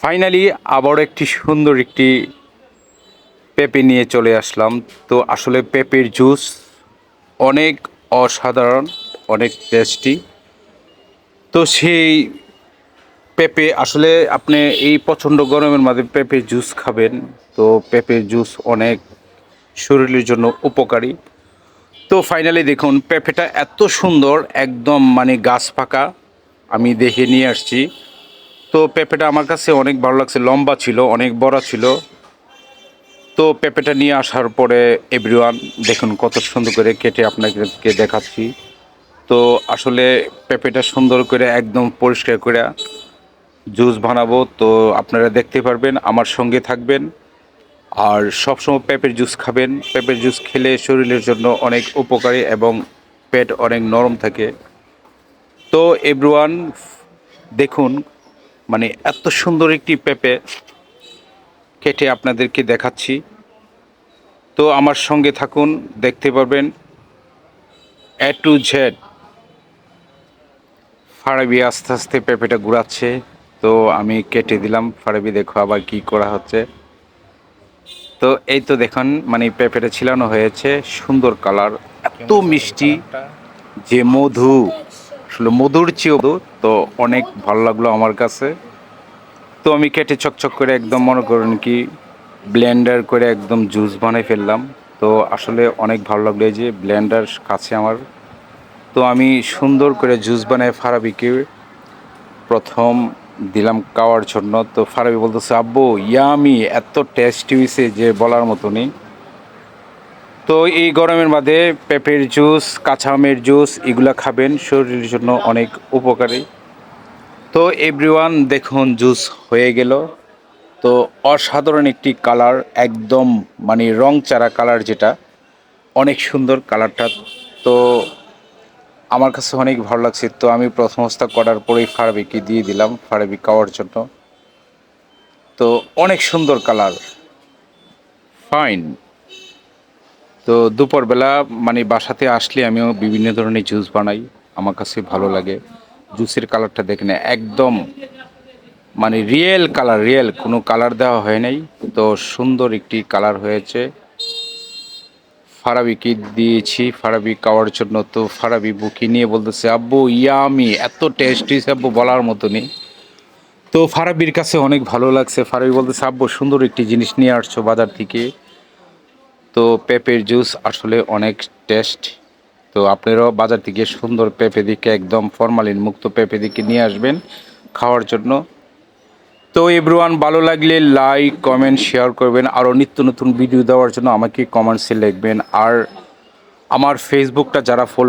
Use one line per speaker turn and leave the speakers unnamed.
Finally আবার একটি সুন্দর একটি পেঁপে নিয়ে চলে আসলাম। তো আসলে পেঁপের জুস অনেক অসাধারণ, অনেক টেস্টি। তো সেই পেঁপে আসলে আপনি এই প্রচণ্ড গরমের মাঝে পেঁপের জুস খাবেন। তো পেঁপের জুস অনেক শরীরের জন্য উপকারী। তো ফাইনালি দেখুন পেঁপেটা এত সুন্দর, একদম মানে গাছ পাকা আমি দেখে নিয়ে আসছি। তো পেঁপেটা আমার কাছে অনেক ভালো লাগছে, লম্বা ছিল, অনেক বড় ছিল। তো পেঁপেটা নিয়ে আসার পরে এভরিওয়ান দেখুন কত সুন্দর করে কেটে আপনাদেরকে দেখাচ্ছি। তো আসলে পেঁপেটা সুন্দর করে একদম পরিষ্কার করে জুস বানাবো। তো আপনারা দেখতে পারবেন, আমার সঙ্গে থাকবেন। আর সবসময় পেঁপের জুস খাবেন। পেঁপের জুস খেলে শরীরের জন্য অনেক উপকারী এবং পেট অনেক নরম থাকে। তো এভরিওয়ান দেখুন, মানে এত সুন্দর একটি পেঁপে কেটে আপনাদেরকে দেখাচ্ছি। তো আমার সঙ্গে থাকুন, দেখতে পারবেন এ টু জেড। ফারাবি আস্তে আস্তে পেঁপেটা ঘুরাচ্ছে। তো আমি কেটে দিলাম। ফারাবি দেখো আবার কি করা হচ্ছে। তো এই তো দেখুন, মানে পেঁপেটা ছিলানো হয়েছে, সুন্দর কালার, এত মিষ্টি যে মধু, আসলে মধুর চেয়েও মধু। তো অনেক ভালো লাগলো আমার কাছে। তো আমি কেটে চকচক করে একদম মনে করেন কি ব্লেন্ডার করে একদম জুস বানাই ফেললাম। তো আসলে অনেক ভালো লাগলো এই যে ব্লেন্ডার কাছে আমার। তো আমি সুন্দর করে জুস বানাই ফারাবিকে প্রথম দিলাম খাওয়ার জন্য। তো ফারাবি বলতেছে আব্বু ইয়ামি, এত টেস্টি হয়েছে যে বলার মতো নেই। তো এই গরমের মধ্যে পেঁপের জুস, কাঁচা আমের জুস এগুলা খাবেন, শরীরের জন্য অনেক উপকারী। তো এভরিওয়ান দেখুন জুস হয়ে গেল। তো অসাধারণ একটি কালার, একদম মানে রং চারা কালার, যেটা অনেক সুন্দর কালারটা। তো আমার কাছে অনেক ভালো লাগছে। তো আমি প্রথম অবস্থা করার পরেই ফারাবিকে দিয়ে দিলাম, ফারাবি খাওয়ার জন্য। তো অনেক সুন্দর কালার, ফাইন। তো দুপুরবেলা মানে বাসাতে আসলে আমিও বিভিন্ন ধরনের জুস বানাই, আমার কাছে ভালো লাগে। জুসের কালারটা দেখে না, একদম মানে রিয়েল কালার, রিয়েল কোনো কালার দেওয়া হয় নাই। তো সুন্দর একটি কালার হয়েছে। ফারাবিকে দিয়েছি ফারাবি খাওয়ার জন্য। তো ফারাবি বুকি নিয়ে বলতেছে আব্বু ইয়ামি, এত টেস্টি আব্বু বলার মতো নেই। তো ফারাবির কাছে অনেক ভালো লাগছে। ফারাবি বলতেছে আব্বু সুন্দর একটি জিনিস নিয়ে আসছো বাজার থেকে। তো পেঁপের জুস আসলে অনেক টেস্ট। তো আপনারাও বাজার থেকে সুন্দর পেঁপে দিকে, একদম ফরমালিন মুক্ত পেঁপে দিকে নিয়ে আসবেন খাওয়ার জন্য। তো এভরিওয়ান ভালো লাগলে লাইক কমেন্ট শেয়ার করবেন। আরও নিত্য নতুন ভিডিও দেওয়ার জন্য আমাকে কমেন্টসে লিখবেন। আর আমার ফেসবুকটা যারা ফলো